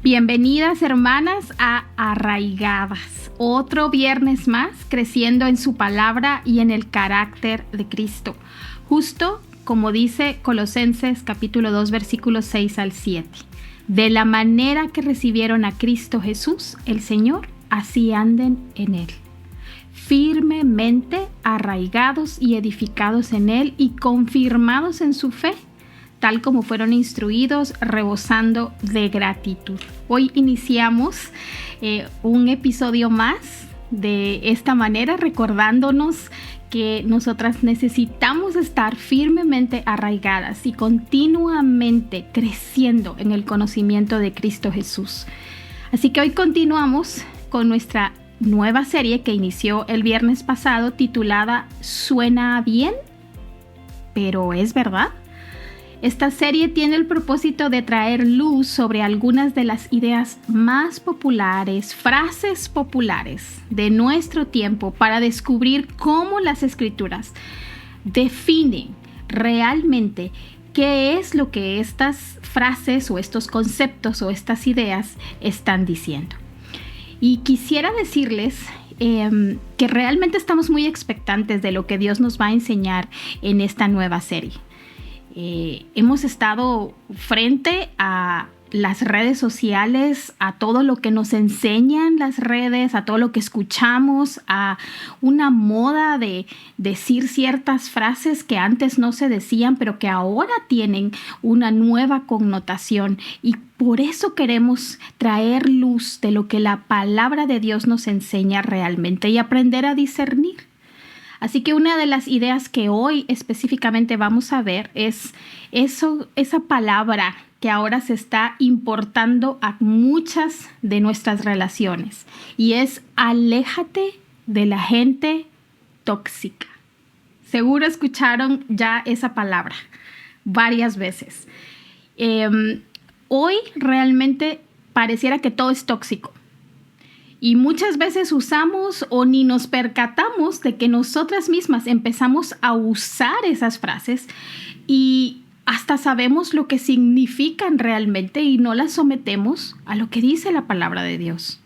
Bienvenidas hermanas a Arraigadas, otro viernes más creciendo en su palabra y en el carácter de Cristo, justo como dice Colosenses capítulo 2 versículos 6 al 7. De la manera que recibieron a Cristo Jesús, el Señor, así anden en Él, firmemente arraigados y edificados en Él y confirmados en su fe, tal como fueron instruidos, rebosando de gratitud. Hoy iniciamos un episodio más de esta manera, recordándonos que nosotras necesitamos estar firmemente arraigadas y continuamente creciendo en el conocimiento de Cristo Jesús. Así que hoy continuamos con nuestra nueva serie que inició el viernes pasado, titulada ¿Suena bien? ¿Pero es verdad? Esta serie tiene el propósito de traer luz sobre algunas de las ideas más populares, frases populares de nuestro tiempo para descubrir cómo las Escrituras definen realmente qué es lo que estas frases o estos conceptos o estas ideas están diciendo. Y quisiera decirles que realmente estamos muy expectantes de lo que Dios nos va a enseñar en esta nueva serie. Hemos estado frente a las redes sociales, a todo lo que nos enseñan las redes, a todo lo que escuchamos, a una moda de decir ciertas frases que antes no se decían, pero que ahora tienen una nueva connotación. Y por eso queremos traer luz de lo que la palabra de Dios nos enseña realmente y aprender a discernir. Así que una de las ideas que hoy específicamente vamos a ver es esa palabra que ahora se está importando a muchas de nuestras relaciones, y es aléjate de la gente tóxica. Seguro escucharon ya esa palabra varias veces. Hoy realmente pareciera que todo es tóxico. Y muchas veces usamos o ni nos percatamos de que nosotras mismas empezamos a usar esas frases y hasta sabemos lo que significan realmente y no las sometemos a lo que dice la palabra de Dios.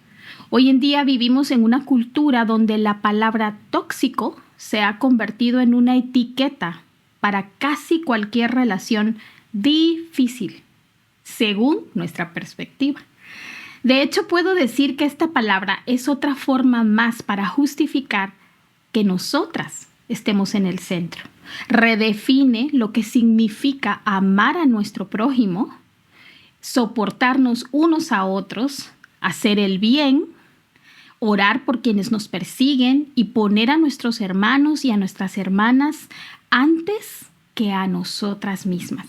Hoy en día vivimos en una cultura donde la palabra tóxico se ha convertido en una etiqueta para casi cualquier relación difícil, según nuestra perspectiva. De hecho, puedo decir que esta palabra es otra forma más para justificar que nosotras estemos en el centro. Redefine lo que significa amar a nuestro prójimo, soportarnos unos a otros, hacer el bien, orar por quienes nos persiguen y poner a nuestros hermanos y a nuestras hermanas antes que a nosotras mismas.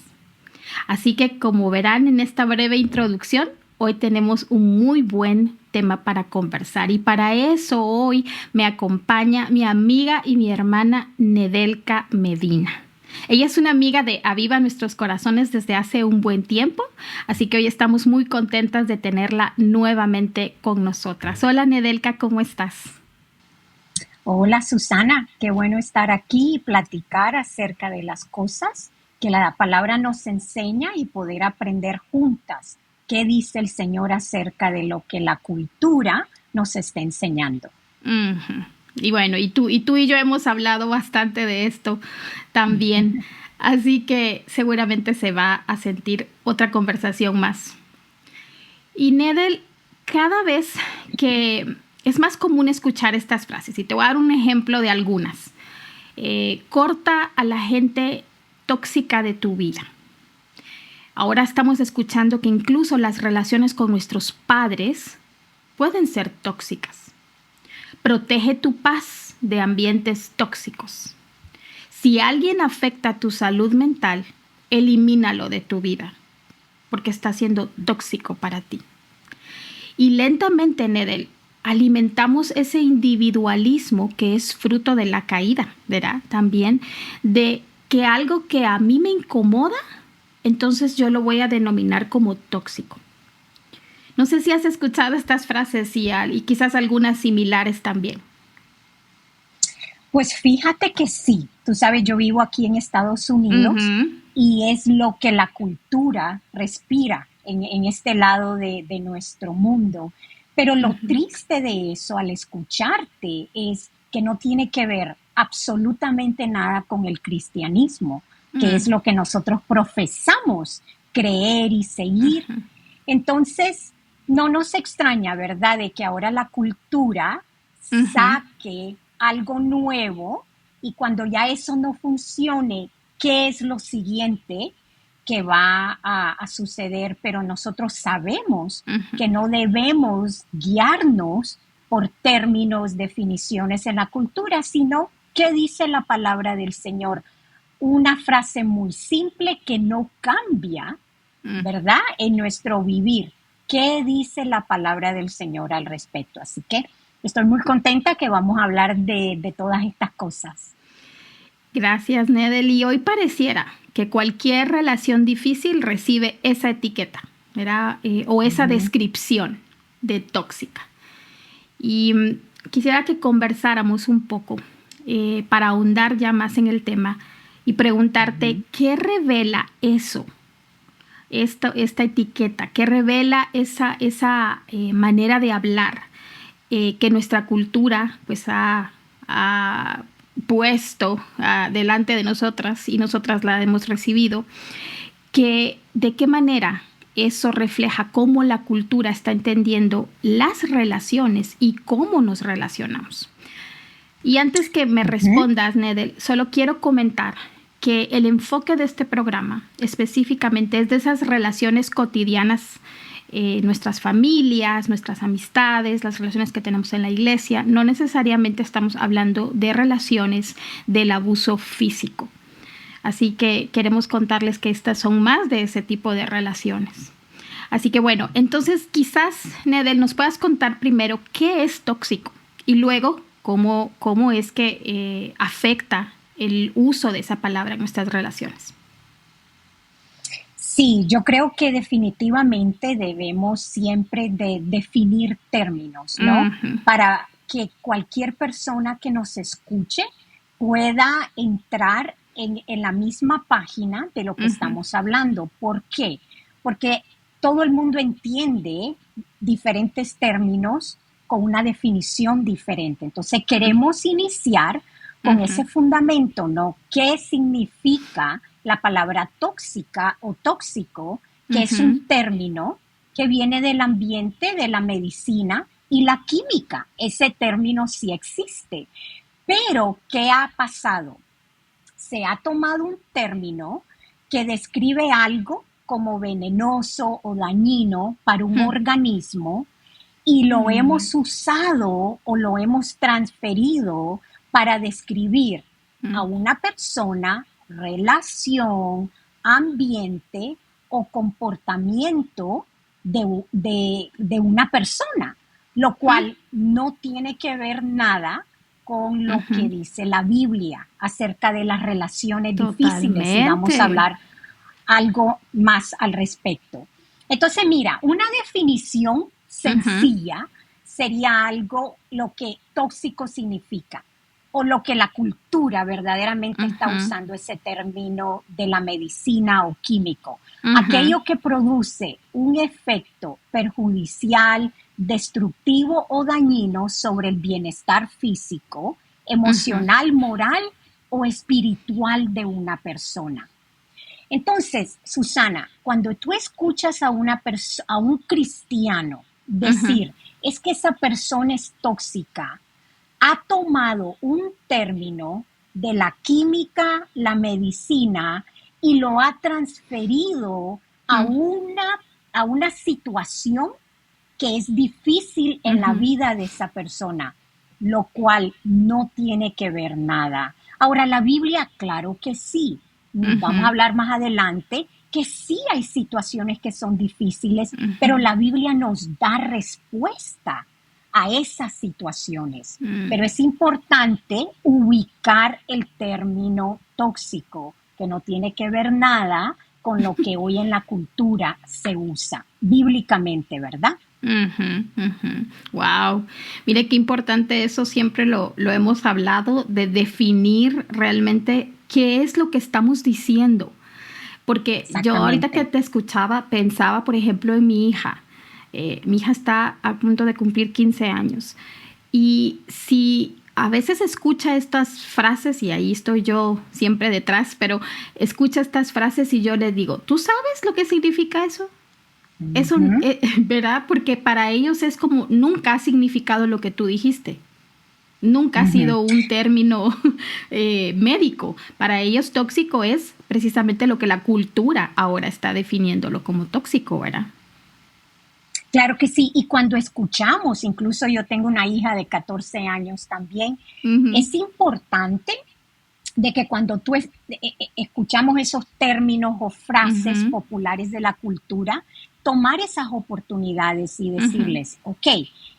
Así que, como verán en esta breve introducción, hoy tenemos un muy buen tema para conversar, y para eso hoy me acompaña mi amiga y mi hermana Nedelka Medina. Ella es una amiga de Aviva Nuestros Corazones desde hace un buen tiempo, así que hoy estamos muy contentas de tenerla nuevamente con nosotras. Hola Nedelka, ¿cómo estás? Hola Susana, qué bueno estar aquí y platicar acerca de las cosas que la palabra nos enseña y poder aprender juntas. ¿Qué dice el Señor acerca de lo que la cultura nos está enseñando? Uh-huh. Y bueno, y tú y yo hemos hablado bastante de esto también, así que seguramente se va a sentir otra conversación más. Y Nedel, cada vez que es más común escuchar estas frases, y te voy a dar un ejemplo de algunas. Corta a la gente tóxica de tu vida. Ahora estamos escuchando que incluso las relaciones con nuestros padres pueden ser tóxicas. Protege tu paz de ambientes tóxicos. Si alguien afecta tu salud mental, elimínalo de tu vida, porque está siendo tóxico para ti. Y lentamente, Nedel, alimentamos ese individualismo que es fruto de la caída, ¿verdad? También de que algo que a mí me incomoda, entonces yo lo voy a denominar como tóxico. No sé si has escuchado estas frases y quizás algunas similares también. Pues fíjate que sí. Tú sabes, yo vivo aquí en Estados Unidos y es lo que la cultura respira. en este lado de nuestro mundo. Pero lo triste de eso al escucharte es que no tiene que ver absolutamente nada con el cristianismo, que es lo que nosotros profesamos creer y seguir. Entonces, no nos extraña, ¿verdad?, de que ahora la cultura saque algo nuevo y cuando ya eso no funcione, ¿qué es lo siguiente que va a suceder? Pero nosotros sabemos que no debemos guiarnos por términos, definiciones en la cultura, sino qué dice la palabra del Señor. Una frase muy simple que no cambia, ¿verdad?, en nuestro vivir. ¿Qué dice la palabra del Señor al respecto? Así que estoy muy contenta que vamos a hablar de todas estas cosas. Gracias, Nedel. Y hoy pareciera que cualquier relación difícil recibe esa etiqueta, ¿verdad? O esa descripción de tóxica. Y quisiera que conversáramos un poco para ahondar ya más en el tema y preguntarte, ¿qué revela eso? Esta etiqueta, ¿qué revela esa manera de hablar que nuestra cultura pues ha puesto delante de nosotras y nosotras la hemos recibido? ¿De qué manera eso refleja cómo la cultura está entendiendo las relaciones y cómo nos relacionamos? Y antes que me respondas, Nedel, solo quiero comentar que el enfoque de este programa específicamente es de esas relaciones cotidianas, nuestras familias, nuestras amistades, las relaciones que tenemos en la iglesia. No necesariamente estamos hablando de relaciones del abuso físico. Así que queremos contarles que estas son más de ese tipo de relaciones. Así que bueno, entonces quizás, Nedel, nos puedas contar primero qué es tóxico y luego cómo es que afecta el uso de esa palabra en nuestras relaciones. Sí, yo creo que definitivamente debemos siempre de definir términos, ¿no? Para que cualquier persona que nos escuche pueda entrar en la misma página de lo que estamos hablando. ¿Por qué? Porque todo el mundo entiende diferentes términos con una definición diferente. Entonces queremos iniciar con ese fundamento, ¿no? ¿Qué significa la palabra tóxica o tóxico? Que es un término que viene del ambiente, de la medicina y la química. Ese término sí existe. Pero, ¿qué ha pasado? Se ha tomado un término que describe algo como venenoso o dañino para un organismo y lo hemos usado o lo hemos transferido para describir a una persona, relación, ambiente o comportamiento de una persona, lo cual no tiene que ver nada con lo que dice la Biblia acerca de las relaciones difíciles, y vamos a hablar algo más al respecto. Entonces, mira, una definición sencilla sería algo, lo que tóxico significa, o lo que la cultura verdaderamente está usando ese término de la medicina o químico. Aquello que produce un efecto perjudicial, destructivo o dañino sobre el bienestar físico, emocional, moral o espiritual de una persona. Entonces, Susana, cuando tú escuchas a un cristiano decir, es que esa persona es tóxica, ha tomado un término de la química, la medicina, y lo ha transferido a una situación que es difícil en la vida de esa persona, lo cual no tiene que ver nada. Ahora, la Biblia, claro que sí. Vamos a hablar más adelante que sí hay situaciones que son difíciles, pero la Biblia nos da respuesta a esas situaciones. Pero es importante ubicar el término tóxico, que no tiene que ver nada con lo que hoy en la cultura se usa, bíblicamente, ¿verdad? Wow, mire qué importante eso, siempre lo hemos hablado, de definir realmente qué es lo que estamos diciendo, Porque yo ahorita que Exactamente. te escuchaba, pensaba, por ejemplo, en mi hija. Mi hija está a punto de cumplir 15 años. Y si a veces escucha estas frases, y ahí estoy yo siempre detrás, pero escucha estas frases y yo le digo, ¿tú sabes lo que significa eso? Eso, Ujú. ¿verdad? Porque para ellos es como nunca ha significado lo que tú dijiste. Nunca ha Ujú. sido un término médico. Para ellos tóxico es precisamente lo que la cultura ahora está definiéndolo como tóxico, ¿verdad? Claro que sí, y cuando escuchamos, incluso yo tengo una hija de 14 años también, Ujú, es importante de que cuando escuchamos esos términos o frases ujú, populares de la cultura, tomar esas oportunidades y ujú, decirles, ok,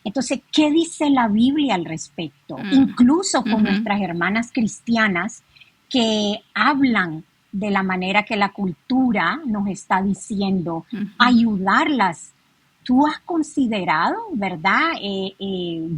entonces, ¿qué dice la Biblia al respecto? mm, Incluso con ujú, nuestras hermanas cristianas que hablan de la manera que la cultura nos está diciendo, ujú, ayudarlas. ¿Tú has considerado, verdad,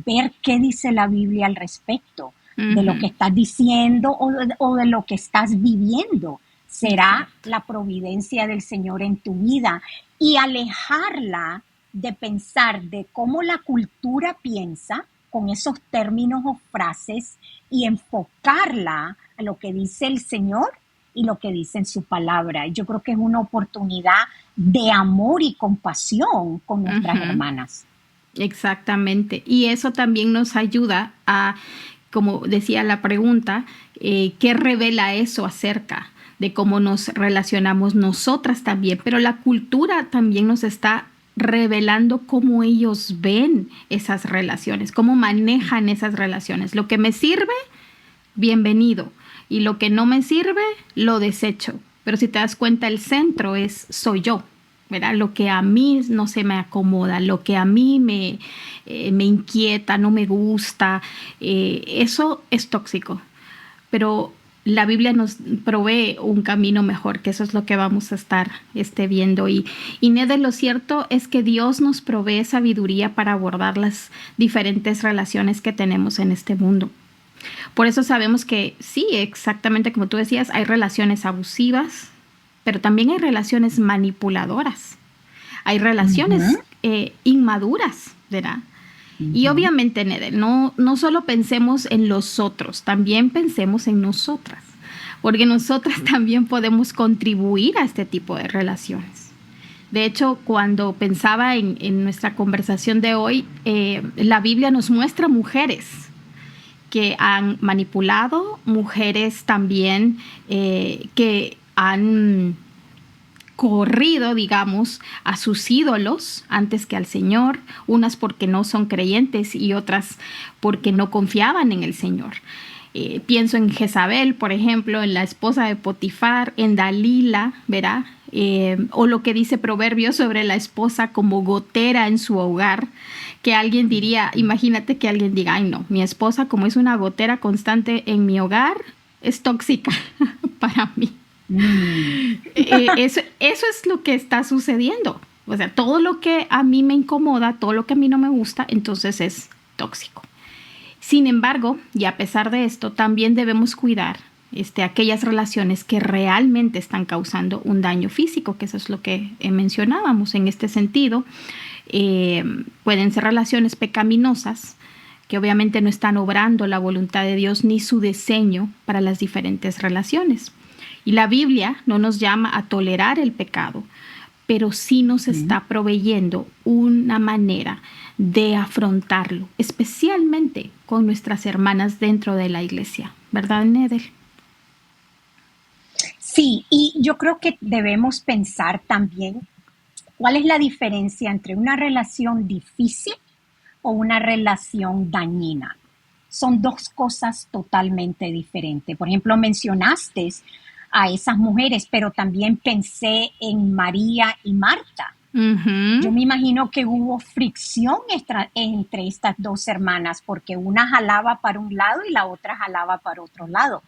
ver qué dice la Biblia al respecto de lo ujú. que estás diciendo o de lo que estás viviendo? Será Exacto. la providencia del Señor en tu vida y alejarla de pensar de cómo la cultura piensa con esos términos o frases y enfocarla a lo que dice el Señor y lo que dice en su palabra. Yo creo que es una oportunidad de amor y compasión con nuestras Ujú, hermanas. exactamente. Y eso también nos ayuda a, como decía la pregunta, ¿qué revela eso acerca de cómo nos relacionamos nosotras también? Pero la cultura también nos está revelando cómo ellos ven esas relaciones, cómo manejan esas relaciones. Lo que me sirve, bienvenido. Y lo que no me sirve, lo desecho. Pero si te das cuenta, el centro es soy yo, ¿verdad? Lo que a mí no se me acomoda, lo que a mí me inquieta, no me gusta, eso es tóxico. Pero la Biblia nos provee un camino mejor, que eso es lo que vamos a estar viendo. Y Nede, lo cierto es que Dios nos provee sabiduría para abordar las diferentes relaciones que tenemos en este mundo. Por eso sabemos que sí, exactamente como tú decías, hay relaciones abusivas, pero también hay relaciones manipuladoras, hay relaciones Ujú, inmaduras, ¿verdad? Y ujú. obviamente, Nede, no solo pensemos en los otros, también pensemos en nosotras, porque nosotras también podemos contribuir a este tipo de relaciones. De hecho, cuando pensaba en nuestra conversación de hoy, la Biblia nos muestra mujeres que han manipulado, mujeres también que han corrido, digamos, a sus ídolos antes que al Señor, unas porque no son creyentes y otras porque no confiaban en el Señor. Pienso en Jezabel, por ejemplo, en la esposa de Potifar, en Dalila, ¿verdad? O lo que dice Proverbios sobre la esposa como gotera en su hogar, que alguien diría, imagínate que alguien diga, ay no, mi esposa como es una gotera constante en mi hogar, es tóxica para mí. Mm. Eso es lo que está sucediendo. O sea, todo lo que a mí me incomoda, todo lo que a mí no me gusta, entonces es tóxico. Sin embargo, y a pesar de esto, también debemos cuidar aquellas relaciones que realmente están causando un daño físico, que eso es lo que mencionábamos en este sentido. Pueden ser relaciones pecaminosas, que obviamente no están obrando la voluntad de Dios ni su diseño para las diferentes relaciones. Y la Biblia no nos llama a tolerar el pecado, pero sí nos Ujú. está proveyendo una manera de afrontarlo, especialmente con nuestras hermanas dentro de la iglesia, ¿verdad, Nedel? Sí, y yo creo que debemos pensar también cuál es la diferencia entre una relación difícil o una relación dañina. Son dos cosas totalmente diferentes. Por ejemplo, mencionaste a esas mujeres, pero también pensé en María y Marta. Yo Ujú. me imagino que hubo fricción entre estas dos hermanas porque una jalaba para un lado y la otra jalaba para otro lado.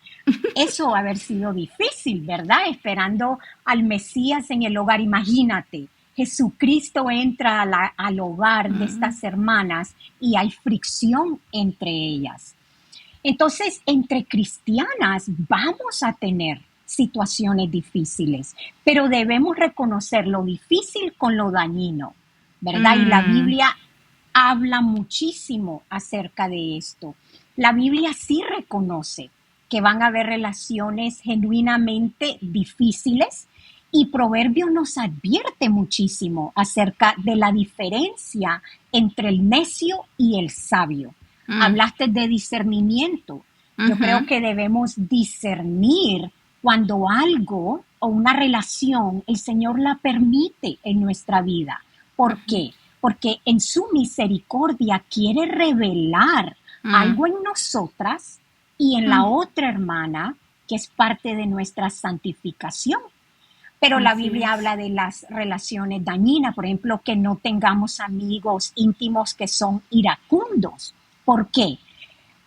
Eso va a haber sido difícil, ¿verdad? Esperando al Mesías en el hogar. Imagínate, Jesucristo entra al hogar de estas hermanas y hay fricción entre ellas. Entonces, entre cristianas vamos a tener situaciones difíciles, pero debemos reconocer lo difícil con lo dañino, ¿verdad? Y la Biblia habla muchísimo acerca de esto. La Biblia sí reconoce que van a haber relaciones genuinamente difíciles y Proverbios nos advierte muchísimo acerca de la diferencia entre el necio y el sabio. Hablaste de discernimiento. Yo creo que debemos discernir cuando algo o una relación el Señor la permite en nuestra vida. ¿Por qué? Porque en su misericordia quiere revelar algo en nosotras y en la otra hermana que es parte de nuestra santificación. Pero la Biblia habla de las relaciones dañinas, por ejemplo, que no tengamos amigos íntimos que son iracundos. ¿Por qué?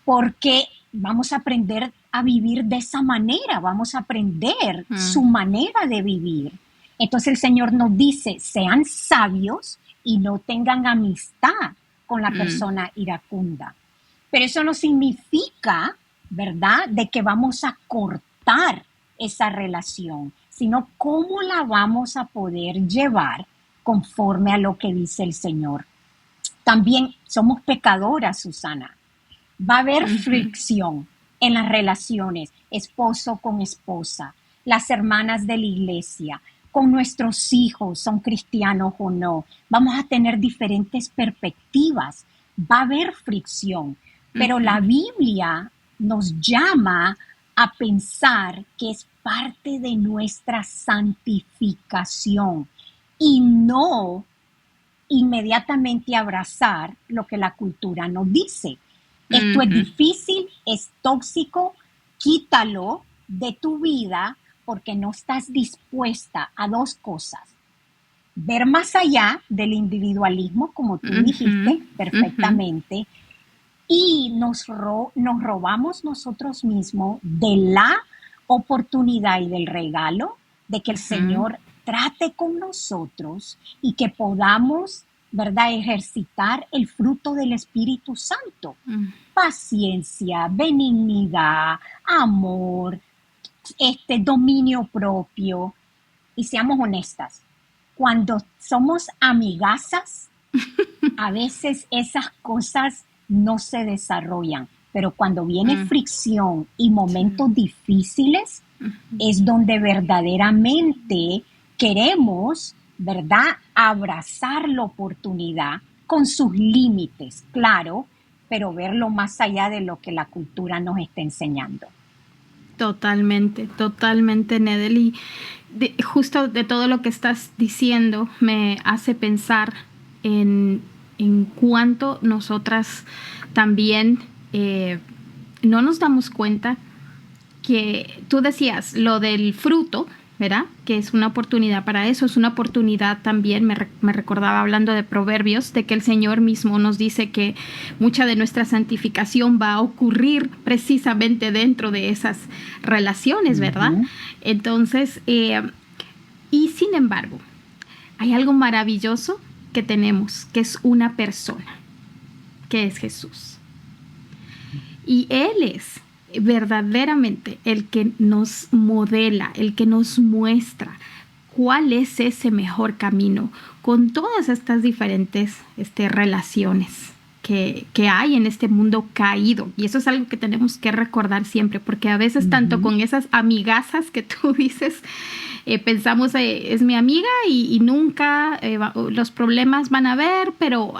Porque vamos a aprender a vivir de esa manera, vamos a aprender su manera de vivir. Entonces el Señor nos dice, sean sabios y no tengan amistad con la persona iracunda. Pero eso no significa, ¿verdad?, de que vamos a cortar esa relación, sino cómo la vamos a poder llevar conforme a lo que dice el Señor. También somos pecadoras, Susana. Va a haber fricción en las relaciones, esposo con esposa, las hermanas de la iglesia, con nuestros hijos, son cristianos o no. Vamos a tener diferentes perspectivas. Va a haber fricción, pero la Biblia nos llama a pensar que es parte de nuestra santificación y no inmediatamente abrazar lo que la cultura nos dice. Esto es difícil, es tóxico, quítalo de tu vida porque no estás dispuesta a dos cosas. Ver más allá del individualismo, como tú dijiste perfectamente, y nos robamos nosotros mismos de la oportunidad y del regalo de que el Señor trate con nosotros y que podamos, ¿verdad?, ejercitar el fruto del Espíritu Santo. Paciencia, benignidad, amor, dominio propio. Y seamos honestas, cuando somos amigazas, a veces esas cosas no se desarrollan, pero cuando viene fricción y momentos difíciles, es donde verdaderamente queremos, ¿verdad?, abrazar la oportunidad con sus límites, claro, pero verlo más allá de lo que la cultura nos está enseñando. Totalmente, totalmente, Nedely. Justo de todo lo que estás diciendo me hace pensar en cuánto nosotras también no nos damos cuenta que tú decías lo del fruto, ¿verdad? Que es una oportunidad para eso, es una oportunidad también, me recordaba hablando de Proverbios, de que el Señor mismo nos dice que mucha de nuestra santificación va a ocurrir precisamente dentro de esas relaciones, ¿verdad? Entonces, y sin embargo, hay algo maravilloso que tenemos, que es una persona, que es Jesús. Y Él es verdaderamente el que nos modela, el que nos muestra cuál es ese mejor camino con todas estas diferentes relaciones que hay en este mundo caído. Y eso es algo que tenemos que recordar siempre, porque a veces tanto con esas amigazas que tú dices, pensamos, es mi amiga y nunca los problemas van a haber, pero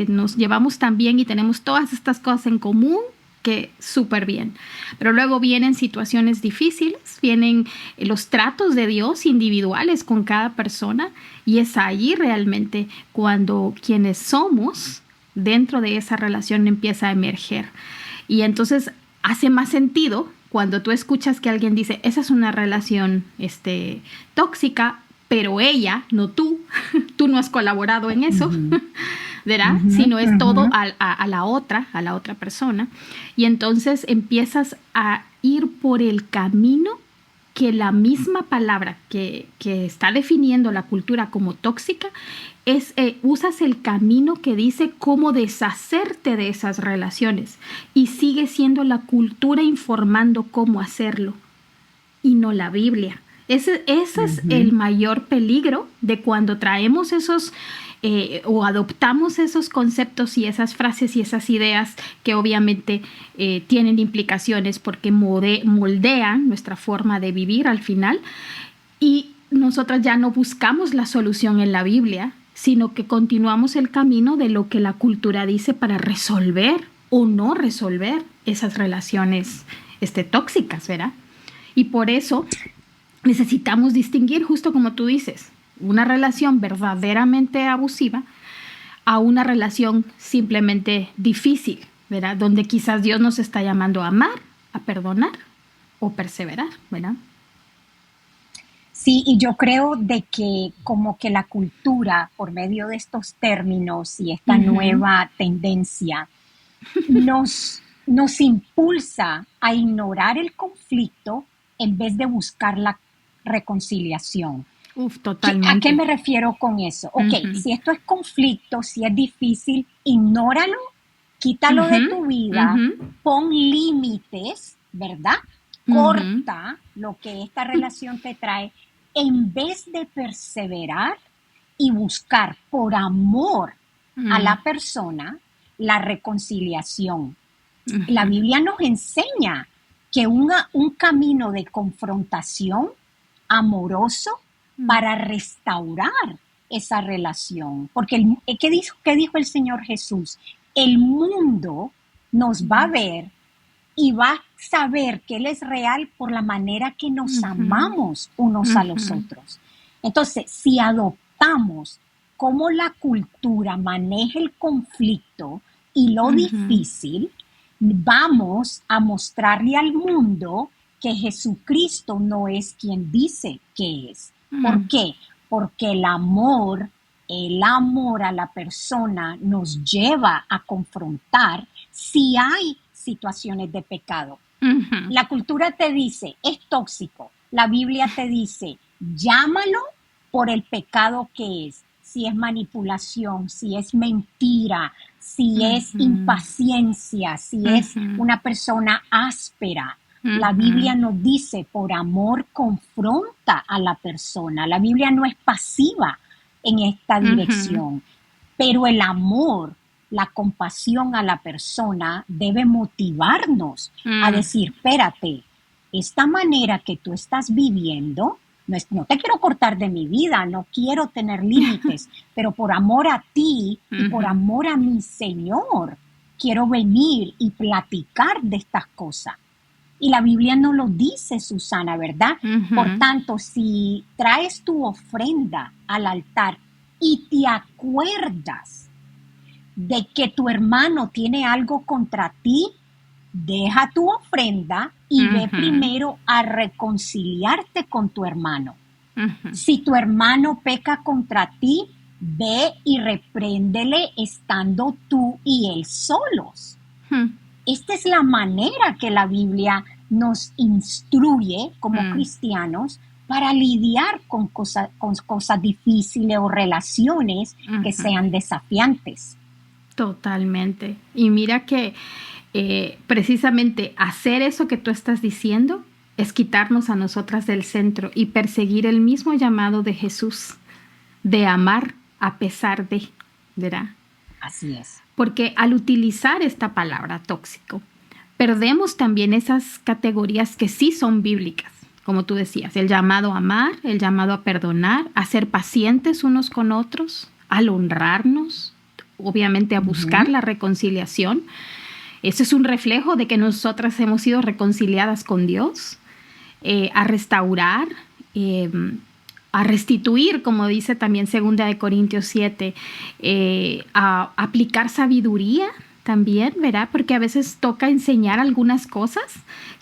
nos llevamos tan bien y tenemos todas estas cosas en común que súper bien. Pero luego vienen situaciones difíciles, vienen los tratos de Dios individuales con cada persona y es allí realmente cuando quienes somos dentro de esa relación empieza a emerger. Y entonces hace más sentido cuando tú escuchas que alguien dice, esa es una relación tóxica, pero ella, no tú, tú no has colaborado en eso, ¿verdad? Sino es todo a la otra persona. Y entonces empiezas a ir por el camino que la misma palabra que está definiendo la cultura como tóxica, usas el camino que dice cómo deshacerte de esas relaciones y sigue siendo la cultura informando cómo hacerlo. y no la Biblia. Ese es el mayor peligro de cuando traemos esos o adoptamos esos conceptos y esas frases y esas ideas que obviamente tienen implicaciones porque moldean nuestra forma de vivir al final, y nosotras ya no buscamos la solución en la Biblia, sino que continuamos el camino de lo que la cultura dice para resolver o no resolver esas relaciones tóxicas, ¿verdad? Y por eso necesitamos distinguir, justo como tú dices, una relación verdaderamente abusiva a una relación simplemente difícil, ¿verdad? Donde quizás Dios nos está llamando a amar, a perdonar o perseverar, ¿verdad? Sí, y yo creo de que como que la cultura, por medio de estos términos y esta nueva tendencia, nos impulsa a ignorar el conflicto en vez de buscar la reconciliación. ¿A qué Totalmente. me refiero con eso? Ok, si esto es conflicto, si es difícil, ignóralo, quítalo de tu vida, pon límites, ¿verdad? Corta lo que esta relación te trae en vez de perseverar y buscar por amor a la persona la reconciliación. La Biblia nos enseña que un camino de confrontación amoroso para restaurar esa relación. Porque, ¿qué dijo el Señor Jesús? El mundo nos va a ver y va a saber que Él es real por la manera que nos amamos unos a los otros. Entonces, si adoptamos cómo la cultura maneja el conflicto y lo difícil, vamos a mostrarle al mundo que Jesucristo no es quien dice que es. ¿Por qué? Porque el amor a la persona nos lleva a confrontar si hay situaciones de pecado. La cultura te dice, es tóxico. La Biblia te dice, llámalo por el pecado que es. Si es manipulación, si es mentira, si es impaciencia, si es una persona áspera. La Biblia nos dice, por amor confronta a la persona. La Biblia no es pasiva en esta dirección, pero el amor, la compasión a la persona debe motivarnos a decir, espérate, esta manera que tú estás viviendo, no te quiero cortar de mi vida, no quiero tener límites, pero por amor a ti y por amor a mi Señor, quiero venir y platicar de estas cosas. Y la Biblia no lo dice, Susana, ¿verdad? Por tanto, si traes tu ofrenda al altar y te acuerdas de que tu hermano tiene algo contra ti, deja tu ofrenda y ve primero a reconciliarte con tu hermano. Si tu hermano peca contra ti, ve y repréndele estando tú y él solos. Esta es la manera que la Biblia nos instruye como cristianos para lidiar con cosas difíciles o relaciones que sean desafiantes. Totalmente. Y mira que precisamente hacer eso que tú estás diciendo es quitarnos a nosotras del centro y perseguir el mismo llamado de Jesús, de amar a pesar de, ¿verdad? Así es. Porque al utilizar esta palabra tóxico, perdemos también esas categorías que sí son bíblicas, como tú decías, el llamado a amar, el llamado a perdonar, a ser pacientes unos con otros, al honrarnos, obviamente a buscar la reconciliación. Eso es un reflejo de que nosotras hemos sido reconciliadas con Dios, a restaurar, a restituir, como dice también 2 Corintios 7, a aplicar sabiduría también, ¿verdad? Porque a veces toca enseñar algunas cosas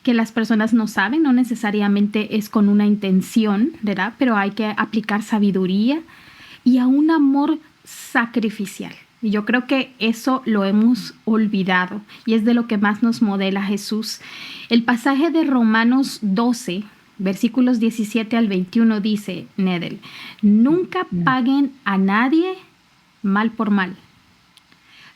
que las personas no saben, no necesariamente es con una intención, ¿verdad? Pero hay que aplicar sabiduría y a un amor sacrificial. Y yo creo que eso lo hemos olvidado y es de lo que más nos modela Jesús. El pasaje de Romanos 12, versículos 17 al 21 dice, Nedel, nunca paguen a nadie mal por mal.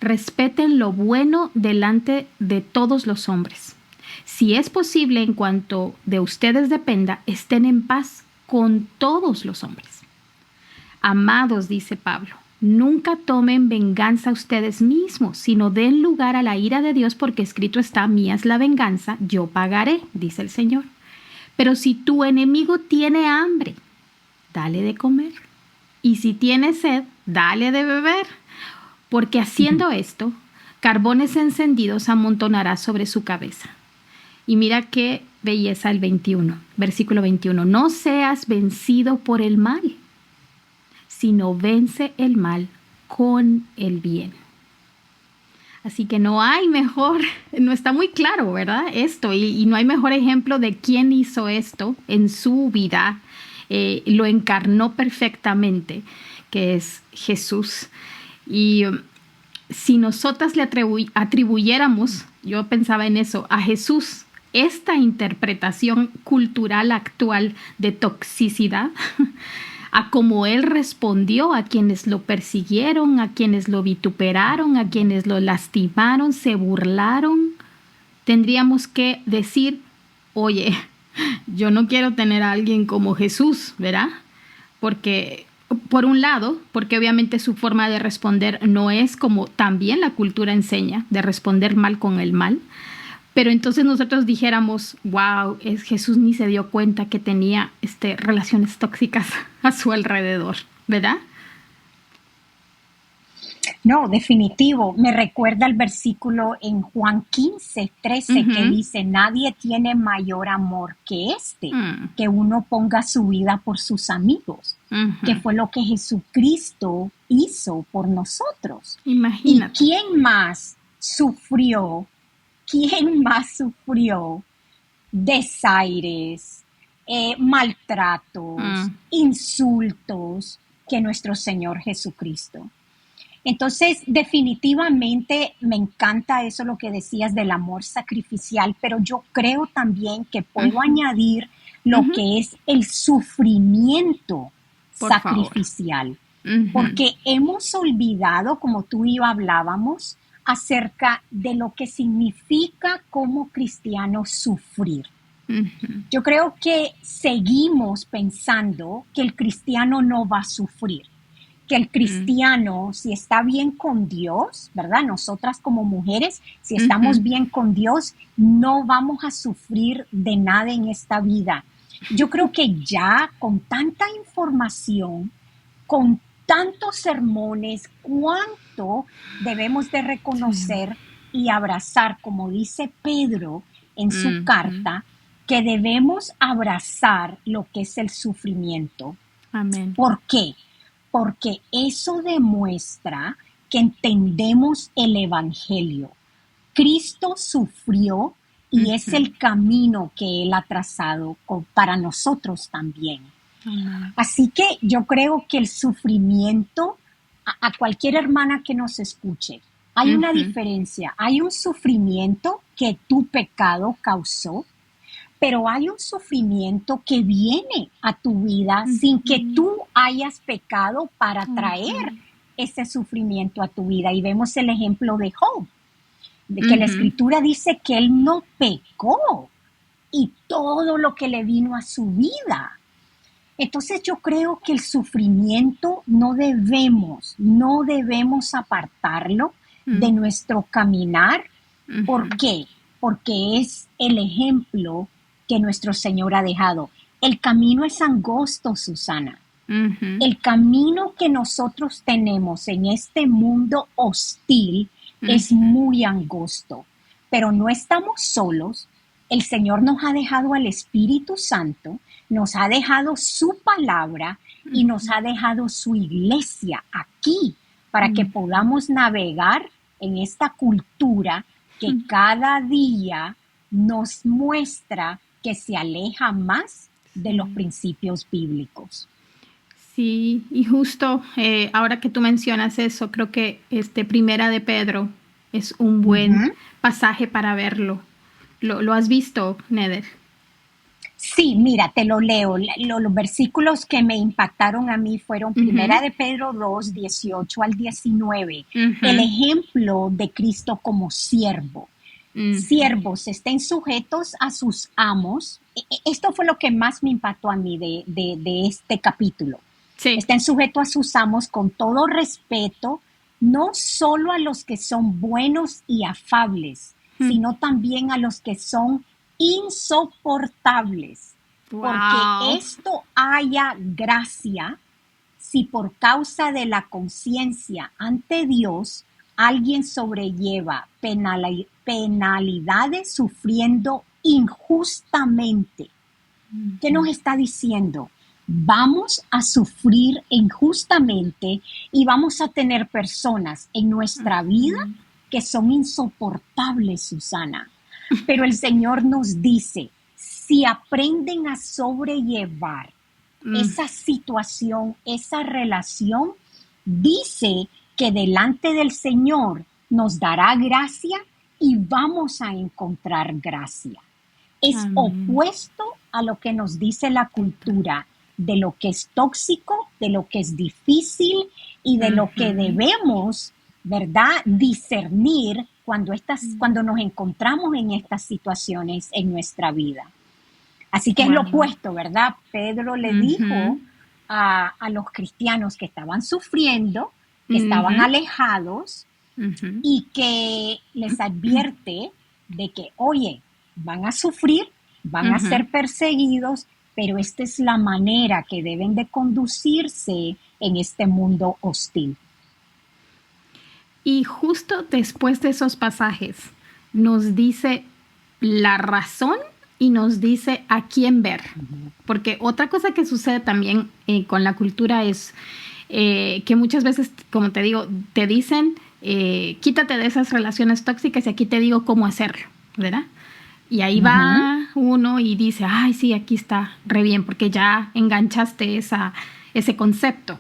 Respeten lo bueno delante de todos los hombres. Si es posible, en cuanto de ustedes dependa, estén en paz con todos los hombres. Amados, dice Pablo, nunca tomen venganza ustedes mismos, sino den lugar a la ira de Dios, porque escrito está: mía es la venganza, yo pagaré, dice el Señor. Pero si tu enemigo tiene hambre, dale de comer. Y si tiene sed, dale de beber. Porque haciendo esto, carbones encendidos amontonará sobre su cabeza. Y mira qué belleza el 21, versículo 21. No seas vencido por el mal, sino vence el mal con el bien. Así que no hay mejor, no está muy claro, ¿verdad? Esto, y no hay mejor ejemplo de quién hizo esto en su vida, lo encarnó perfectamente, que es Jesús. Y si nosotras le atribuyéramos, yo pensaba en eso, a Jesús, esta interpretación cultural actual de toxicidad, a cómo él respondió a quienes lo persiguieron, a quienes lo vituperaron, a quienes lo lastimaron, se burlaron, tendríamos que decir, oye, yo no quiero tener a alguien como Jesús, ¿verdad? Porque, por un lado, porque obviamente su forma de responder no es como también la cultura enseña, de responder mal con el mal. Pero entonces nosotros dijéramos, wow, Jesús ni se dio cuenta que tenía relaciones tóxicas a su alrededor, ¿verdad? No, definitivo. Me recuerda el versículo en Juan 15:13 que dice: nadie tiene mayor amor que que uno ponga su vida por sus amigos, que fue lo que Jesucristo hizo por nosotros. Imagínate. ¿Y quién más sufrió? ¿Quién más sufrió desaires, maltratos, insultos que nuestro Señor Jesucristo? Entonces, definitivamente me encanta eso, lo que decías del amor sacrificial, pero yo creo también que puedo añadir lo que es el sufrimiento sacrificial, porque hemos olvidado, como tú y yo hablábamos, acerca de lo que significa como cristiano sufrir. Yo creo que seguimos pensando que el cristiano no va a sufrir, que el cristiano, si está bien con Dios, ¿verdad? Nosotras como mujeres, si estamos bien con Dios, no vamos a sufrir de nada en esta vida. Yo creo que ya con tanta información, con tantos sermones, cuánto debemos de reconocer y abrazar, como dice Pedro en su carta, que debemos abrazar lo que es el sufrimiento. Amén. ¿Por qué? Porque eso demuestra que entendemos el Evangelio. Cristo sufrió y es el camino que Él ha trazado para nosotros también. Así que yo creo que el sufrimiento, a cualquier hermana que nos escuche, hay una diferencia. Hay un sufrimiento que tu pecado causó, pero hay un sufrimiento que viene a tu vida sin que tú hayas pecado para traer ese sufrimiento a tu vida. Y vemos el ejemplo de Job, de que la Escritura dice que él no pecó y todo lo que le vino a su vida. Entonces yo creo que el sufrimiento no debemos apartarlo de nuestro caminar. ¿Por qué? Porque es el ejemplo que nuestro Señor ha dejado. El camino es angosto, Susana. El camino que nosotros tenemos en este mundo hostil es muy angosto, pero no estamos solos. El Señor nos ha dejado al Espíritu Santo, nos ha dejado su palabra y nos ha dejado su iglesia aquí para que podamos navegar en esta cultura que cada día nos muestra que se aleja más de los principios bíblicos. Sí, y justo ahora que tú mencionas eso, creo que Primera de Pedro es un buen pasaje para verlo. ¿Lo has visto, Neder? Sí, mira, te lo leo. Los versículos que me impactaron a mí fueron Primera de Pedro 2, 18 al 19. El ejemplo de Cristo como siervo. Siervos, estén sujetos a sus amos. Esto fue lo que más me impactó a mí de este capítulo. Sí. Estén sujetos a sus amos con todo respeto, no solo a los que son buenos y afables, sino también a los que son insoportables. Wow. Porque esto haya gracia si por causa de la conciencia ante Dios alguien sobrelleva penalidades sufriendo injustamente. ¿Qué nos está diciendo? Vamos a sufrir injustamente y vamos a tener personas en nuestra vida que son insoportables, Susana. Pero el Señor nos dice, si aprenden a sobrellevar esa situación, esa relación, dice que delante del Señor nos dará gracia y vamos a encontrar gracia. Es opuesto a lo que nos dice la cultura, de lo que es tóxico, de lo que es difícil y de lo que debemos, ¿verdad?, discernir cuando nos encontramos en estas situaciones en nuestra vida. Así que es lo opuesto, ¿verdad? Pedro le dijo a los cristianos que estaban sufriendo, que estaban alejados y que les advierte de que, oye, van a sufrir, van a ser perseguidos, pero esta es la manera que deben de conducirse en este mundo hostil. Y justo después de esos pasajes nos dice la razón y nos dice a quién ver. Porque otra cosa que sucede también con la cultura es que muchas veces, como te digo, te dicen quítate de esas relaciones tóxicas y aquí te digo cómo hacerlo, ¿verdad? Y ahí va uno y dice, ay, sí, aquí está re bien, porque ya enganchaste ese concepto.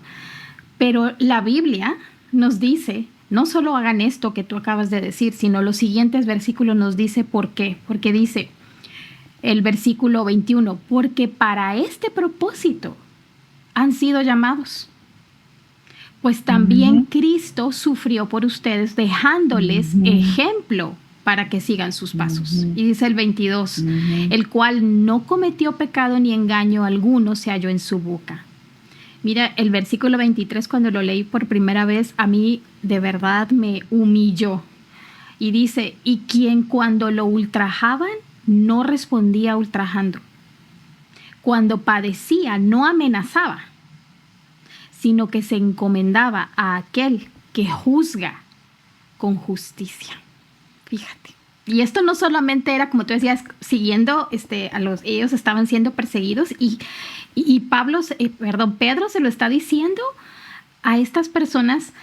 Pero la Biblia nos dice, no solo hagan esto que tú acabas de decir, sino los siguientes versículos nos dice por qué. Porque dice el versículo 21, porque para este propósito han sido llamados. Pues también Cristo sufrió por ustedes, dejándoles ejemplo para que sigan sus pasos. Y dice el 22, el cual no cometió pecado ni engaño alguno se halló en su boca. Mira, el versículo 23, cuando lo leí por primera vez, a mí de verdad me humilló. Y dice, y quien cuando lo ultrajaban, no respondía ultrajando. Cuando padecía, no amenazaba, sino que se encomendaba a aquel que juzga con justicia. Fíjate. Y esto no solamente era, como tú decías, siguiendo ellos estaban siendo perseguidos y Pedro se lo está diciendo a estas personas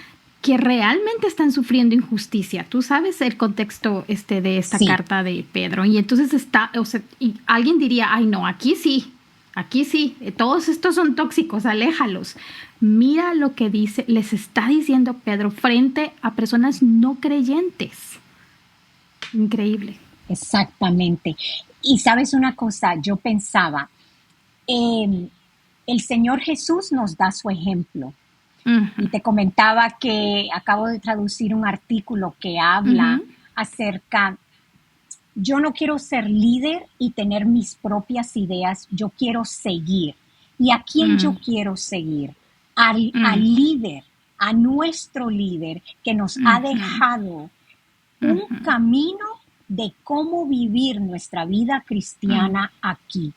que realmente están sufriendo injusticia. Tú sabes el contexto de esta carta de Pedro. Y entonces y alguien diría, ay no, aquí sí, todos estos son tóxicos, aléjalos. Mira lo que les está diciendo Pedro frente a personas no creyentes. Increíble. Exactamente. Y sabes una cosa, yo pensaba, el Señor Jesús nos da su ejemplo. Y te comentaba que acabo de traducir un artículo que habla acerca, yo no quiero ser líder y tener mis propias ideas, yo quiero seguir. ¿Y a quién yo quiero seguir? Al líder, a nuestro líder que nos ha dejado un camino de cómo vivir nuestra vida cristiana aquí.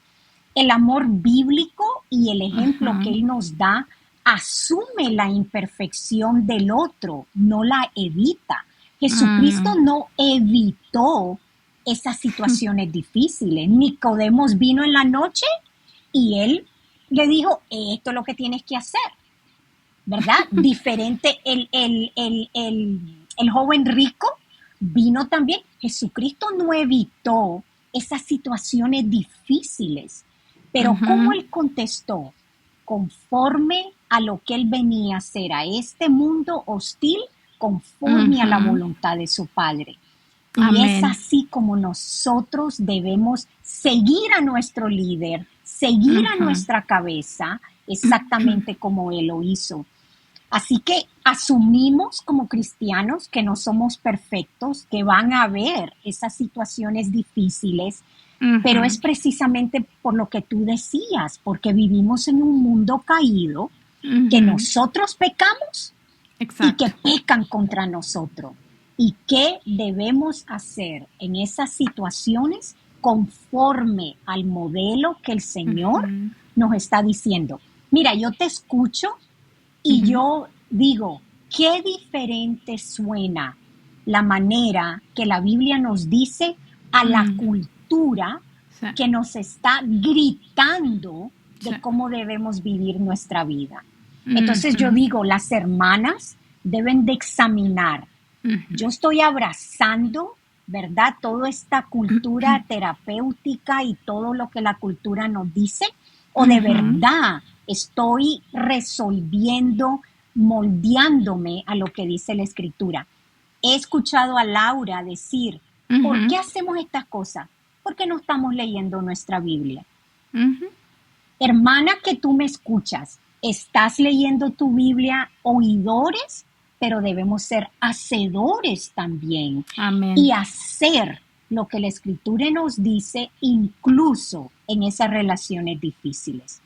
El amor bíblico y el ejemplo que Él nos da asume la imperfección del otro, no la evita. Jesucristo no evitó esas situaciones difíciles. Nicodemos vino en la noche y Él le dijo, esto es lo que tienes que hacer, ¿verdad? Diferente el joven rico vino también. Jesucristo no evitó esas situaciones difíciles, pero ¿cómo Él contestó? Conforme a lo que Él venía a hacer, a este mundo hostil, conforme a la voluntad de su Padre. Amén. Y es así como nosotros debemos seguir a nuestro líder, seguir a nuestra cabeza, exactamente como Él lo hizo. Así que asumimos como cristianos que no somos perfectos, que van a haber esas situaciones difíciles, pero es Ujú, precisamente por lo que tú decías, porque vivimos en un mundo caído, que ujú. nosotros pecamos y que Exacto. pecan contra nosotros. ¿Y qué debemos hacer en esas situaciones conforme al modelo que el Señor Ujú, nos está diciendo? Mira, yo te escucho y ujú, yo digo, qué diferente suena la manera que la Biblia nos dice a la mm, cultura sí, que nos está gritando sí, de cómo debemos vivir nuestra vida. Entonces yo ujú, digo, las hermanas deben de examinar, ujú, yo estoy abrazando, ¿verdad? Toda esta cultura terapéutica y todo lo que la cultura nos dice, o de ujú, verdad estoy resolviendo, moldeándome a lo que dice la escritura. He escuchado a Laura decir, ¿por ujú, qué hacemos estas cosas? Porque no estamos leyendo nuestra Biblia. ujú. Hermana que tú me escuchas, estás leyendo tu Biblia, oidores, pero debemos ser hacedores también Amén. y hacer lo que la escritura nos dice, incluso en esas relaciones difíciles.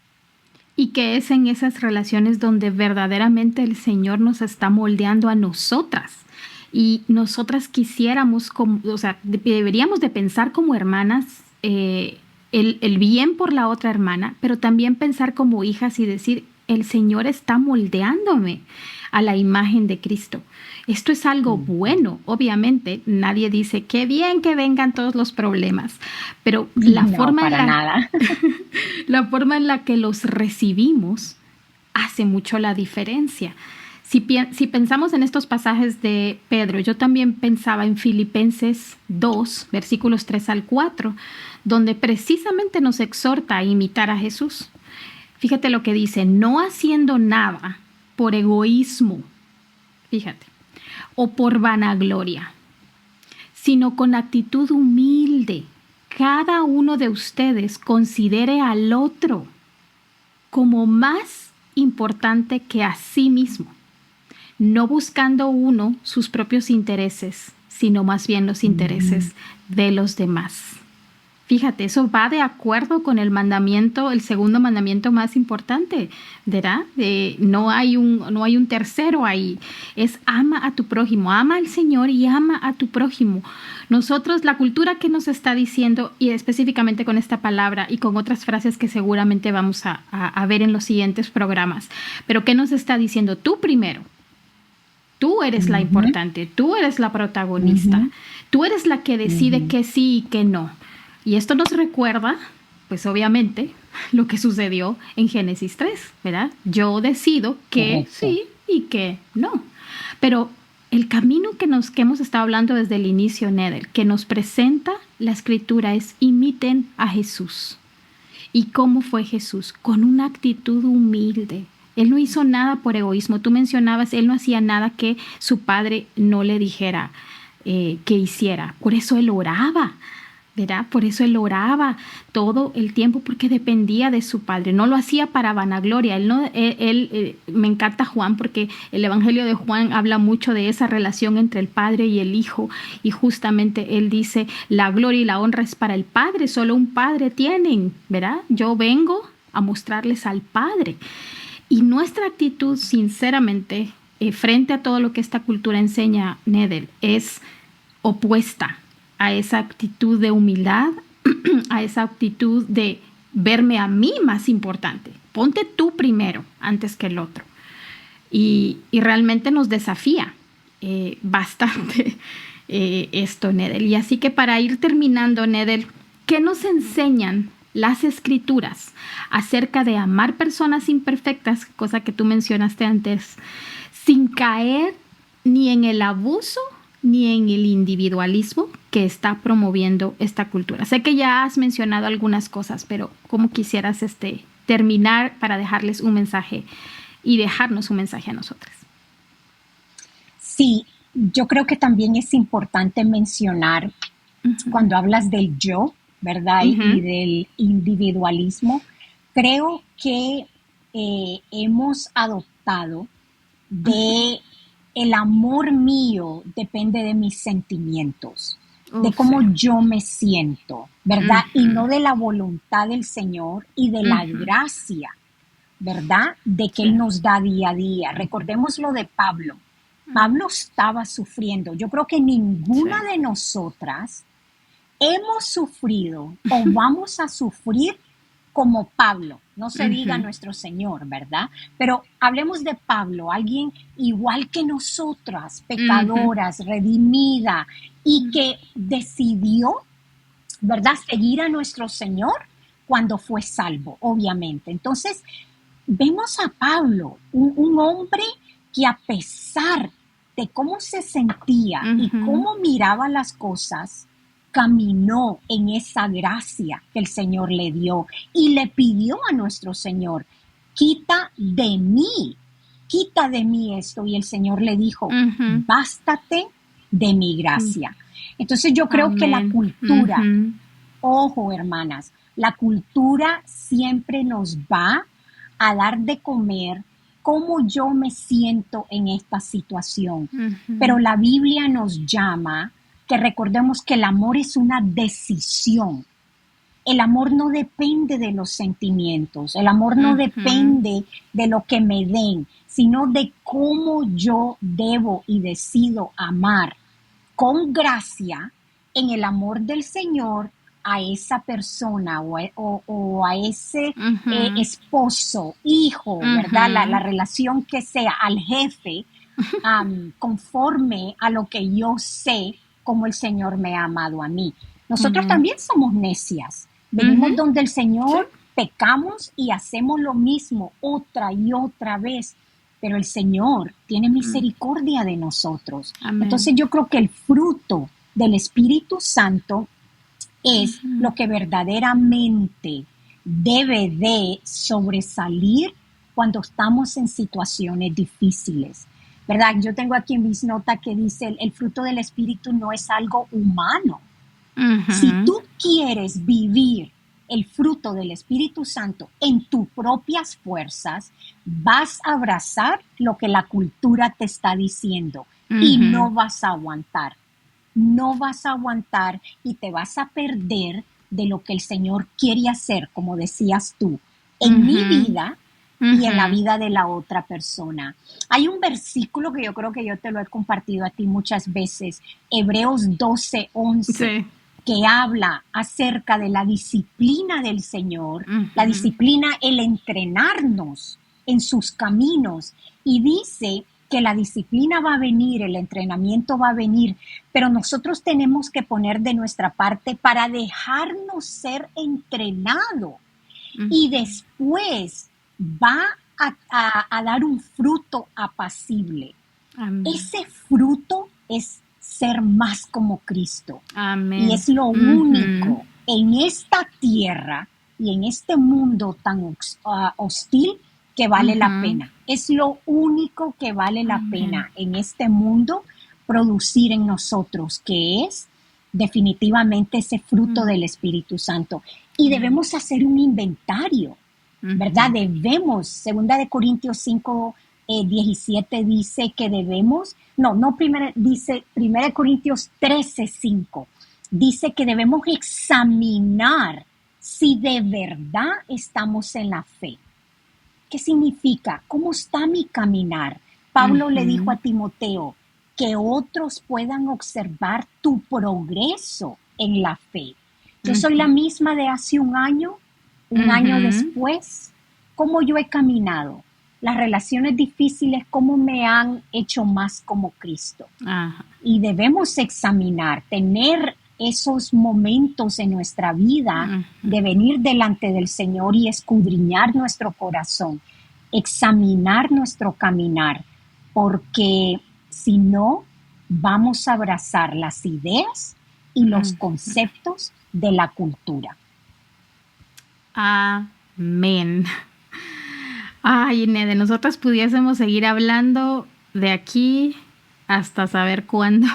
Y que es en esas relaciones donde verdaderamente el Señor nos está moldeando a nosotras. Y nosotras quisiéramos, o sea, deberíamos de pensar como hermanas el bien por la otra hermana, pero también pensar como hijas y decir, el Señor está moldeándome a la imagen de Cristo. Esto es algo bueno, obviamente, nadie dice qué bien que vengan todos los problemas, pero No, para nada. la forma en la que los recibimos hace mucho la diferencia. Si pensamos en estos pasajes de Pedro, yo también pensaba en Filipenses 2, versículos 3 al 4, donde precisamente nos exhorta a imitar a Jesús. Fíjate lo que dice, no haciendo nada por egoísmo, fíjate, o por vanagloria, sino con actitud humilde. Cada uno de ustedes considere al otro como más importante que a sí mismo, no buscando uno sus propios intereses, sino más bien los intereses de los demás. Fíjate, eso va de acuerdo con el mandamiento, el segundo mandamiento más importante, ¿verdad? No hay un tercero ahí. Es ama a tu prójimo, ama al Señor y ama a tu prójimo. Nosotros, la cultura que nos está diciendo, y específicamente con esta palabra y con otras frases que seguramente vamos a ver en los siguientes programas, pero ¿qué nos está diciendo? Tú primero. Tú eres la Ujú, importante, tú eres la protagonista, ujú, tú eres la que decide ujú. que sí y que no. Y esto nos recuerda, pues obviamente, lo que sucedió en Génesis 3, ¿verdad? Yo decido que Correcto. sí y que no. Pero el camino que hemos estado hablando desde el inicio, Nether, que nos presenta la escritura es imiten a Jesús. ¿Y cómo fue Jesús? Con una actitud humilde. Él no hizo nada por egoísmo. Tú mencionabas, él no hacía nada que su padre no le dijera que hiciera. Por eso él oraba, ¿verdad? Por eso él oraba todo el tiempo porque dependía de su padre. No lo hacía para vanagloria. Él no, me encanta Juan porque el Evangelio de Juan habla mucho de esa relación entre el padre y el hijo y justamente él dice la gloria y la honra es para el padre. Solo un padre tienen, ¿verdad? Yo vengo a mostrarles al padre. Y nuestra actitud, sinceramente, frente a todo lo que esta cultura enseña, Nedel, es opuesta a esa actitud de humildad, a esa actitud de verme a mí más importante. Ponte tú primero antes que el otro. Y realmente nos desafía bastante esto, Nedel. Y así que para ir terminando, Nedel, ¿qué nos enseñan las escrituras acerca de amar personas imperfectas, cosa que tú mencionaste antes, sin caer ni en el abuso ni en el individualismo que está promoviendo esta cultura? Sé que ya has mencionado algunas cosas, pero ¿cómo quisieras terminar para dejarles un mensaje y dejarnos un mensaje a nosotras? Sí, yo creo que también es importante mencionar Ujú, cuando hablas del yo, ¿verdad? Y ujú, del individualismo, creo que hemos adoptado de el amor mío depende de mis sentimientos, de cómo Sí. yo me siento, ¿verdad? Y no Ujú, de la voluntad del Señor y de la ujú, gracia, ¿verdad? De que sí. Él nos da día a día. Recordemos lo de Pablo. Pablo estaba sufriendo. Yo creo que Sí. ninguna de nosotras hemos sufrido o vamos a sufrir como Pablo. No se diga Ujú, nuestro Señor, ¿verdad? Pero hablemos de Pablo, alguien igual que nosotras, ujú, pecadoras, redimida y que decidió, ¿verdad?, seguir a nuestro Señor cuando fue salvo, obviamente. Entonces, vemos a Pablo, un hombre que a pesar de cómo se sentía y ujú, cómo miraba las cosas, caminó en esa gracia que el Señor le dio y le pidió a nuestro Señor, quita de mí esto. Y el Señor le dijo, ujú. bástate de mi gracia. Entonces yo creo que la Amén. cultura, Ujú, ojo, hermanas, la cultura siempre nos va a dar de comer cómo yo me siento en esta situación. ujú, Pero la Biblia nos llama que recordemos que el amor es una decisión. El amor no depende de los sentimientos, el amor no ujú, depende de lo que me den, sino de cómo yo debo y decido amar con gracia en el amor del Señor a esa persona o a ese ujú, esposo, hijo, ¿verdad? La ujú, relación que sea, al jefe, conforme a lo que yo sé como el Señor me ha amado a mí. Nosotros ujú, también somos necias. Venimos ujú. donde el Sí. Señor, pecamos y hacemos lo mismo otra y otra vez, pero el Señor tiene Mm, misericordia de nosotros. amén. Entonces yo creo que el fruto del Espíritu Santo es Ujú, lo que verdaderamente debe de sobresalir cuando estamos en situaciones difíciles. ¿Verdad? Yo tengo aquí en mis notas que dice, el fruto del Espíritu no es algo humano. Si ujú, tú quieres vivir el fruto del Espíritu Santo en tus propias fuerzas, vas a abrazar lo que la cultura te está diciendo y ujú, no vas a aguantar. No vas a aguantar y te vas a perder de lo que el Señor quiere hacer, como decías tú, en mi ujú, vida y en la ujú. vida de la otra persona. Hay un versículo que yo creo que yo te lo he compartido a ti muchas veces, Hebreos 12:11, Sí. que habla acerca de la disciplina del Señor, la Ujú, disciplina, el entrenarnos en sus caminos. Y dice que la disciplina va a venir, el entrenamiento va a venir, pero nosotros tenemos que poner de nuestra parte para dejarnos ser entrenado y ujú. después va a dar un fruto apacible. Amén. Ese fruto es ser más como Cristo. Y Amén. es lo Ujú, único en esta tierra y en este mundo tan hostil que vale la ujú. pena. Es lo único que vale la Amén. pena en este mundo producir en nosotros, que es definitivamente ese fruto Mm, del Espíritu Santo. Y amén. debemos hacer un inventario, ¿verdad? Ujú, Debemos, segunda de Corintios 5, 17 dice que debemos, no, primero, dice primera de Corintios 13:5, dice que debemos examinar si de verdad estamos en la fe. ¿Qué significa? ¿Cómo está mi caminar? Pablo le dijo a ujú, Timoteo que otros puedan observar tu progreso en la fe. Yo soy la ujú, misma de hace un año ujú. después. ¿Cómo yo he caminado? Las relaciones difíciles, ¿cómo me han hecho más como Cristo? Ajá. Y debemos examinar, tener esos momentos en nuestra vida Ujú. de venir delante del Señor y escudriñar nuestro corazón, examinar nuestro caminar, porque si no, vamos a abrazar las ideas y los Ujú. conceptos de la cultura. Amén. Ay, de nosotras pudiésemos seguir hablando de aquí hasta saber cuándo.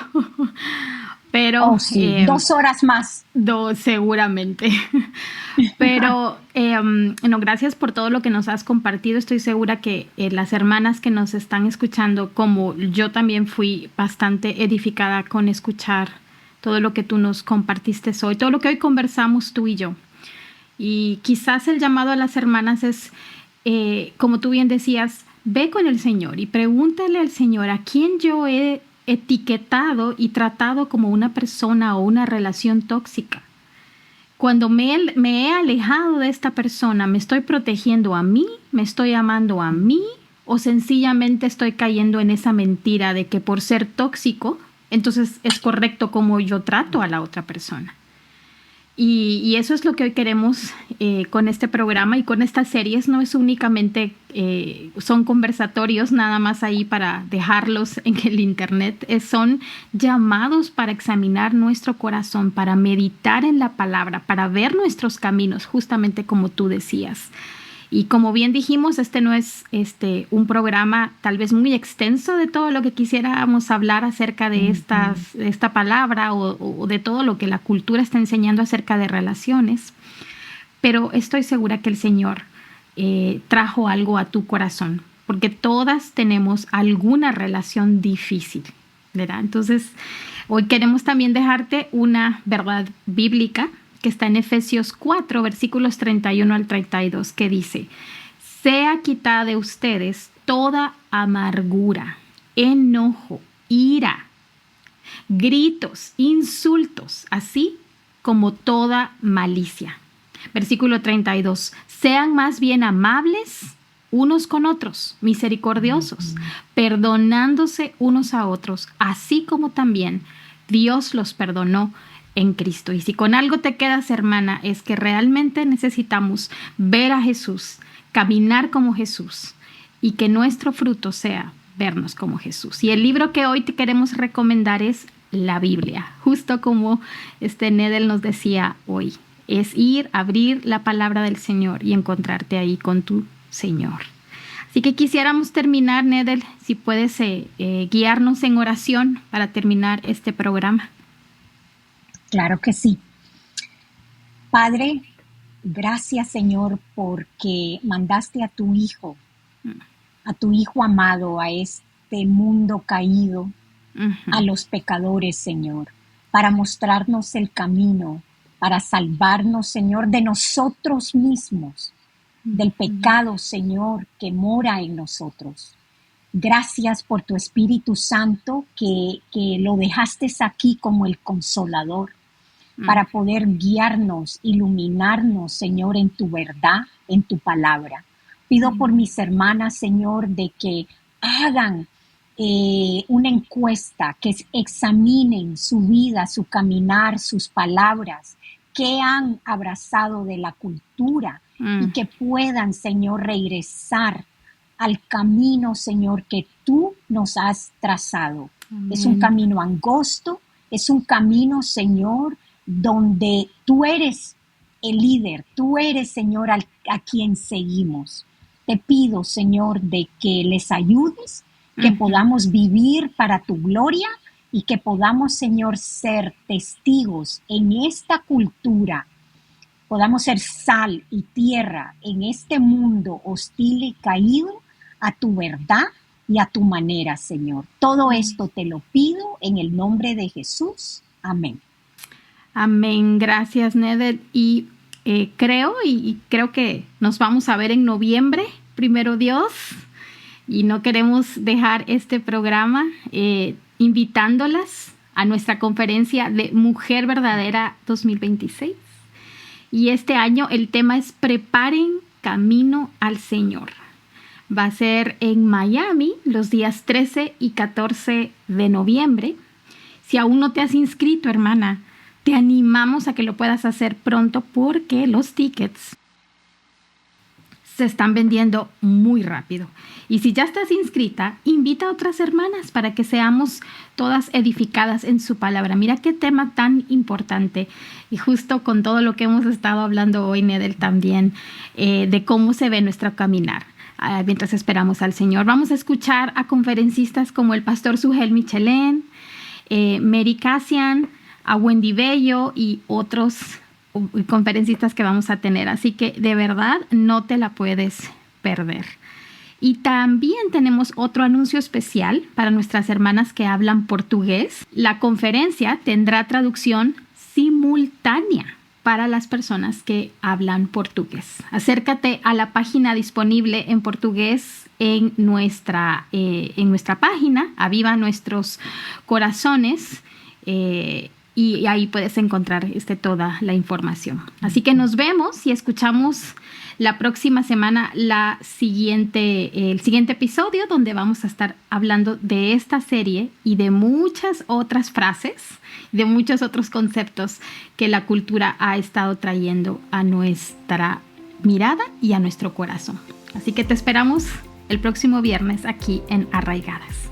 Pero Oh, sí, 2 horas más. seguramente. Pero no, gracias por todo lo que nos has compartido. Estoy segura que las hermanas que nos están escuchando, como yo también fui bastante edificada con escuchar todo lo que tú nos compartiste hoy, todo lo que hoy conversamos tú y yo. Y quizás el llamado a las hermanas es, como tú bien decías, ve con el Señor y pregúntale al Señor a quién yo he etiquetado y tratado como una persona o una relación tóxica. Cuando me he alejado de esta persona, ¿me estoy protegiendo a mí? ¿Me estoy amando a mí? ¿O sencillamente estoy cayendo en esa mentira de que por ser tóxico, entonces es correcto como yo trato a la otra persona? Y eso es lo que hoy queremos con este programa y con estas series. No es únicamente, son conversatorios nada más ahí para dejarlos en el internet. Son llamados para examinar nuestro corazón, para meditar en la palabra, para ver nuestros caminos, justamente como tú decías. Y como bien dijimos, este no es un programa tal vez muy extenso de todo lo que quisiéramos hablar acerca de esta palabra o de todo lo que la cultura está enseñando acerca de relaciones, pero estoy segura que el Señor trajo algo a tu corazón, porque todas tenemos alguna relación difícil, ¿verdad? Entonces, hoy queremos también dejarte una verdad bíblica que está en Efesios 4, versículos 31 al 32, que dice: sea quitada de ustedes toda amargura, enojo, ira, gritos, insultos, así como toda malicia. Versículo 32, sean más bien amables unos con otros, misericordiosos, perdonándose unos a otros, así como también Dios los perdonó en Cristo. Y si con algo te quedas, hermana, es que realmente necesitamos ver a Jesús, caminar como Jesús y que nuestro fruto sea vernos como Jesús. Y el libro que hoy te queremos recomendar es la Biblia, justo como Nedel nos decía hoy. Es ir, abrir la palabra del Señor y encontrarte ahí con tu Señor. Así que quisiéramos terminar, Nedel, si puedes guiarnos en oración para terminar este programa. Claro que sí. Padre, gracias, Señor, porque mandaste a tu Hijo amado, a este mundo caído, a los pecadores, Señor, para mostrarnos el camino, para salvarnos, Señor, de nosotros mismos, del pecado, Señor, que mora en nosotros. Gracias por tu Espíritu Santo que lo dejaste aquí como el Consolador, para poder guiarnos, iluminarnos, Señor, en tu verdad, en tu palabra. Pido por mis hermanas, Señor, de que hagan una encuesta, que examinen su vida, su caminar, sus palabras, que han abrazado de la cultura y que puedan, Señor, regresar al camino, Señor, que tú nos has trazado. Es un camino angosto, es un camino, Señor, donde tú eres el líder, tú eres, Señor, a quien seguimos. Te pido, Señor, de que les ayudes, que podamos vivir para tu gloria y que podamos, Señor, ser testigos en esta cultura, podamos ser sal y tierra en este mundo hostil y caído a tu verdad y a tu manera, Señor. Todo esto te lo pido en el nombre de Jesús. Amén. Amén. Gracias, Nedel. Y creo que nos vamos a ver en noviembre, primero Dios. Y no queremos dejar este programa invitándolas a nuestra conferencia de Mujer Verdadera 2026. Y este año el tema es Preparen camino al Señor. Va a ser en Miami los días 13 y 14 de noviembre. Si aún no te has inscrito, hermana, te animamos a que lo puedas hacer pronto porque los tickets se están vendiendo muy rápido. Y si ya estás inscrita, invita a otras hermanas para que seamos todas edificadas en su palabra. Mira qué tema tan importante. Y justo con todo lo que hemos estado hablando hoy, Nedel, también, de cómo se ve nuestro caminar. Mientras esperamos al Señor, vamos a escuchar a conferencistas como el pastor Sugel Michelén, Mary Cassian, a Wendy Bello y otros conferencistas que vamos a tener. Así que de verdad no te la puedes perder. Y también tenemos otro anuncio especial para nuestras hermanas que hablan portugués. La conferencia tendrá traducción simultánea para las personas que hablan portugués. Acércate a la página disponible en portugués en nuestra página, Aviva Nuestros Corazones, y ahí puedes encontrar toda la información. Así que nos vemos y escuchamos la próxima semana el siguiente episodio, donde vamos a estar hablando de esta serie y de muchas otras frases, de muchos otros conceptos que la cultura ha estado trayendo a nuestra mirada y a nuestro corazón. Así que te esperamos el próximo viernes aquí en Arraigadas.